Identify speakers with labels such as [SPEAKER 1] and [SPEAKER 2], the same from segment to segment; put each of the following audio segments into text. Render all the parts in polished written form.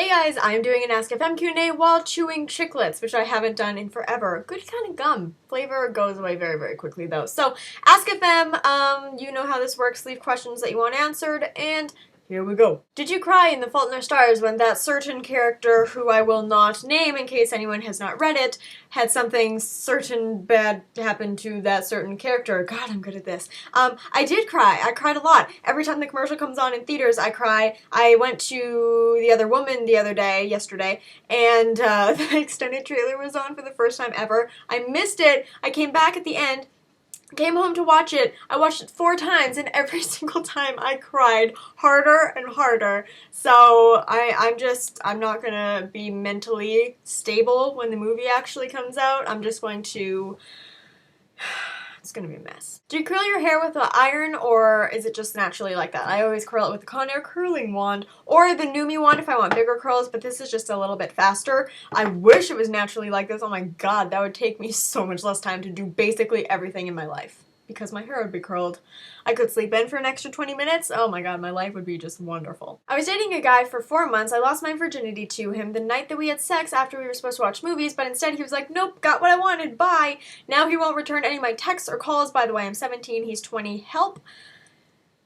[SPEAKER 1] Hey guys, I'm doing an Ask FM Q&A while chewing chiclets, which I haven't done in forever. Good kind of gum. Flavor goes away very, very quickly though. So, Ask FM, you know how this works. Leave questions that you want answered, and here we go. Did you cry in The Fault in Our Stars when that certain character, who I will not name in case anyone has not read it, had something certain bad happen to that certain character? God, I'm good at this. I did cry. I cried a lot. Every time the commercial comes on in theaters, I cry. I went to The Other Woman yesterday, and the extended trailer was on for the first time ever. I missed it. I came back at the end. Came home to watch it. I watched it 4 times, and every single time I cried harder and harder. So I'm not gonna be mentally stable when the movie actually comes out. I'm just going to, it's gonna be a mess. Do you curl your hair with an iron, or is it just naturally like that? I always curl it with the Conair curling wand, or the Numi wand if I want bigger curls, but this is just a little bit faster. I wish it was naturally like this. Oh my god, that would take me so much less time to do basically everything in my life, because my hair would be curled. I could sleep in for an extra 20 minutes. Oh my god, my life would be just wonderful. I was dating a guy for 4 months. I lost my virginity to him the night that we had sex after we were supposed to watch movies, but instead he was like, nope, got what I wanted, bye. Now he won't return any of my texts or calls. By the way, I'm 17, he's 20, help.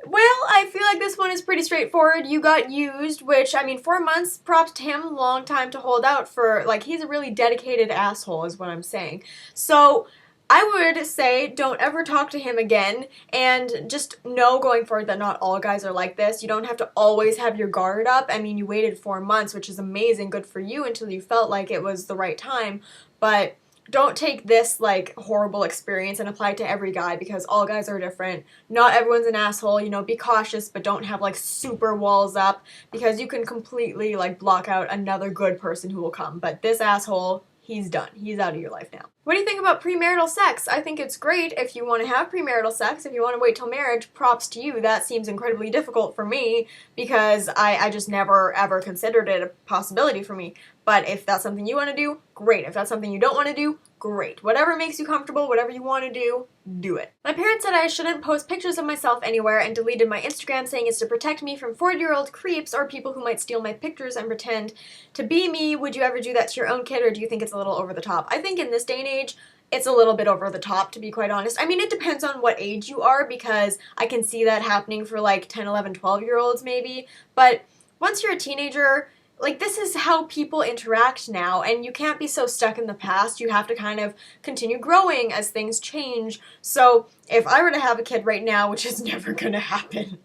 [SPEAKER 1] Well, I feel like this one is pretty straightforward. You got used, which, I mean, 4 months, props to him, long time to hold out for, like, he's a really dedicated asshole is what I'm saying. So, I would say don't ever talk to him again, and just know going forward that not all guys are like this. You don't have to always have your guard up. I mean, you waited 4 months, which is amazing, good for you, until you felt like it was the right time, but don't take this, like, horrible experience and apply it to every guy, because all guys are different. Not everyone's an asshole, you know, be cautious, but don't have, like, super walls up, because you can completely, like, block out another good person who will come, but this asshole, he's done. He's out of your life now. What do you think about premarital sex? I think it's great if you want to have premarital sex. If you want to wait till marriage, props to you. That seems incredibly difficult for me because I just never ever considered it a possibility for me. But if that's something you want to do, great. If that's something you don't want to do, great. Whatever makes you comfortable, whatever you want to do it. My parents said I shouldn't post pictures of myself anywhere and deleted my Instagram, saying it's to protect me from 40-year-old creeps or people who might steal my pictures and pretend to be me. Would you ever do that to your own kid, or do you think it's a little over the top? I think in this day and age, it's a little bit over the top, to be quite honest. I mean, it depends on what age you are, because I can see that happening for like 10, 11, 12-year-olds maybe, but once you're a teenager, like, this is how people interact now, and you can't be so stuck in the past. You have to kind of continue growing as things change. So if I were to have a kid right now, which is never gonna happen,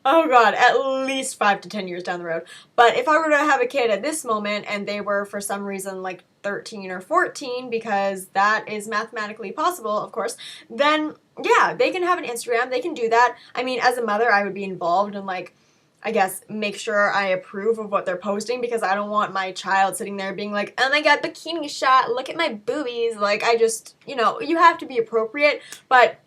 [SPEAKER 1] oh god, at least 5 to 10 years down the road, but if I were to have a kid at this moment and they were for some reason like 13 or 14, because that is mathematically possible, of course, then yeah, they can have an Instagram, they can do that. I mean, as a mother, I would be involved and, like, I guess, make sure I approve of what they're posting, because I don't want my child sitting there being like, oh my god, bikini shot, look at my boobies. Like, I just, you know, you have to be appropriate, but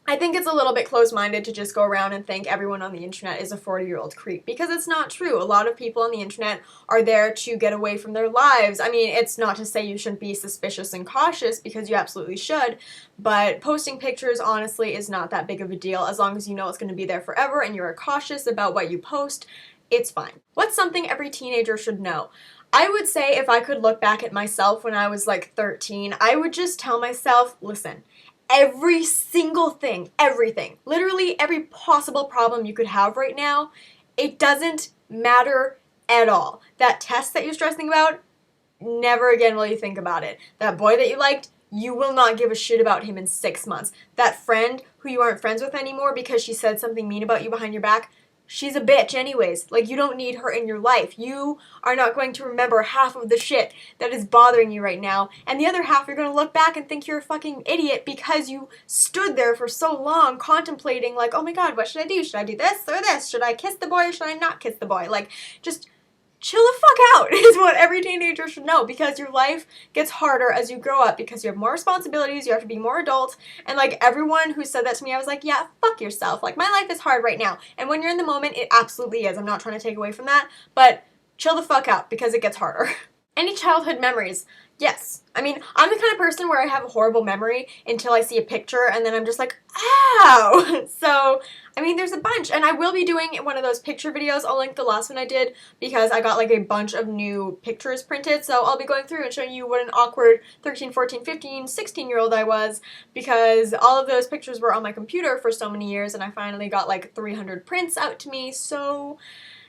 [SPEAKER 1] I think it's a little bit close-minded to just go around and think everyone on the internet is a 40-year-old creep, because it's not true. A lot of people on the internet are there to get away from their lives. I mean, it's not to say you shouldn't be suspicious and cautious, because you absolutely should, but posting pictures, honestly, is not that big of a deal. As long as you know it's going to be there forever and you're cautious about what you post, it's fine. What's something every teenager should know? I would say if I could look back at myself when I was like 13, I would just tell myself, listen, every single thing, everything, literally every possible problem you could have right now, it doesn't matter at all. That test that you're stressing about, never again will you think about it. That boy that you liked, you will not give a shit about him in 6 months. That friend who you aren't friends with anymore because she said something mean about you behind your back, she's a bitch anyways. Like, you don't need her in your life. You are not going to remember half of the shit that is bothering you right now, and the other half you're going to look back and think you're a fucking idiot because you stood there for so long contemplating, like, oh my god, what should I do? Should I do this or this? Should I kiss the boy or should I not kiss the boy? Like, just chill the fuck out is what every teenager should know, because your life gets harder as you grow up, because you have more responsibilities, you have to be more adult, and like, everyone who said that to me, I was like, yeah, fuck yourself. Like, my life is hard right now, and when you're in the moment, it absolutely is. I'm not trying to take away from that, but chill the fuck out, because it gets harder. Any childhood memories? Yes. I mean, I'm the kind of person where I have a horrible memory until I see a picture and then I'm just like, ow! So, I mean, there's a bunch. And I will be doing one of those picture videos. I'll link the last one I did because I got like a bunch of new pictures printed. So I'll be going through and showing you what an awkward 13, 14, 15, 16-year-old I was because all of those pictures were on my computer for so many years and I finally got like 300 prints out to me. So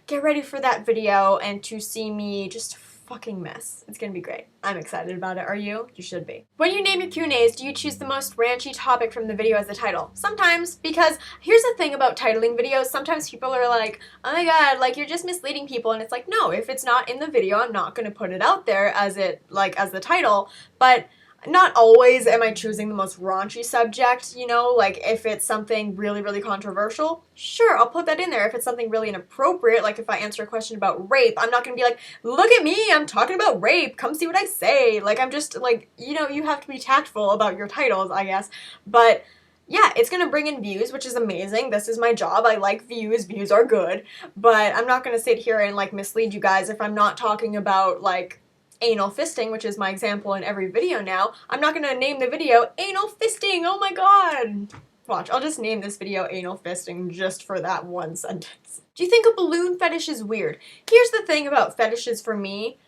[SPEAKER 1] get ready for that video and to see me just fucking mess. It's gonna be great. I'm excited about it. Are you? You should be. When you name your Q&As, do you choose the most ranchy topic from the video as the title? Sometimes, because here's the thing about titling videos. Sometimes people are like, oh my god, like you're just misleading people, and it's like, no, if it's not in the video, I'm not gonna put it out there as as the title, but not always am I choosing the most raunchy subject, you know, like if it's something really, really controversial, sure, I'll put that in there. If it's something really inappropriate, like if I answer a question about rape, I'm not going to be like, look at me, I'm talking about rape, come see what I say. Like, I'm just like, you know, you have to be tactful about your titles, I guess, but yeah, it's going to bring in views, which is amazing. This is my job. I like views. Views are good, but I'm not going to sit here and like mislead you guys if I'm not talking about like anal fisting, which is my example in every video now. I'm not gonna name the video anal fisting, oh my god! Watch, I'll just name this video anal fisting just for that one sentence. Do you think a balloon fetish is weird? Here's the thing about fetishes for me.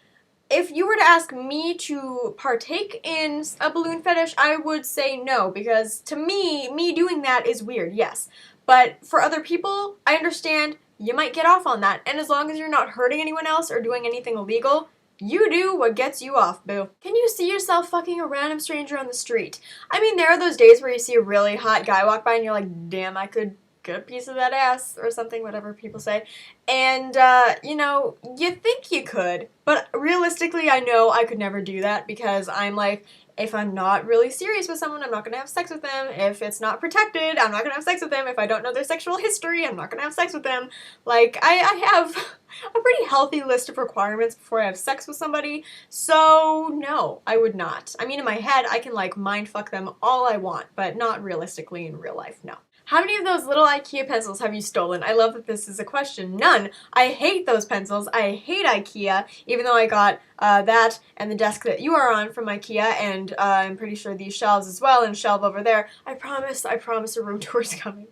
[SPEAKER 1] If you were to ask me to partake in a balloon fetish, I would say no, because to me doing that is weird, yes. But for other people, I understand you might get off on that, and as long as you're not hurting anyone else or doing anything illegal, you do what gets you off, boo. Can you see yourself fucking a random stranger on the street? I mean, there are those days where you see a really hot guy walk by and you're like, damn, I could get a piece of that ass, or something, whatever people say. And, you know, you think you could, but realistically, I know I could never do that because I'm like, if I'm not really serious with someone, I'm not gonna have sex with them. If it's not protected, I'm not gonna have sex with them. If I don't know their sexual history, I'm not gonna have sex with them. Like, I have a pretty healthy list of requirements before I have sex with somebody, so no, I would not. I mean, in my head, I can, like, mindfuck them all I want, but not realistically in real life, no. How many of those little IKEA pencils have you stolen? I love that this is a question. None. I hate those pencils. I hate IKEA, even though I got that and the desk that you are on from IKEA, and I'm pretty sure these shelves as well, and shelf over there. I promise a room tour is coming.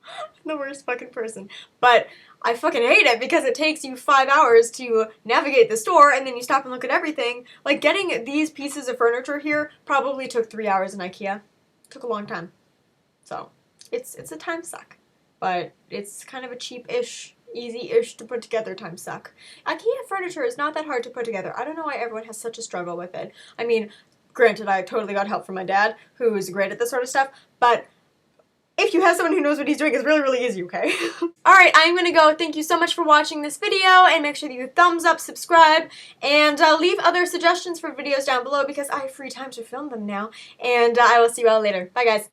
[SPEAKER 1] I'm the worst fucking person. But I fucking hate it because it takes you 5 hours to navigate the store, and then you stop and look at everything. Like, getting these pieces of furniture here probably took 3 hours in IKEA. It took a long time. So it's a time suck, but it's kind of a cheap-ish, easy-ish to put together time suck. IKEA furniture is not that hard to put together. I don't know why everyone has such a struggle with it. I mean, granted, I totally got help from my dad, who is great at this sort of stuff, but if you have someone who knows what he's doing, it's really, really easy, okay? Alright, I'm gonna go. Thank you so much for watching this video, and make sure that you thumbs up, subscribe, and leave other suggestions for videos down below because I have free time to film them now, and I will see you all later. Bye, guys.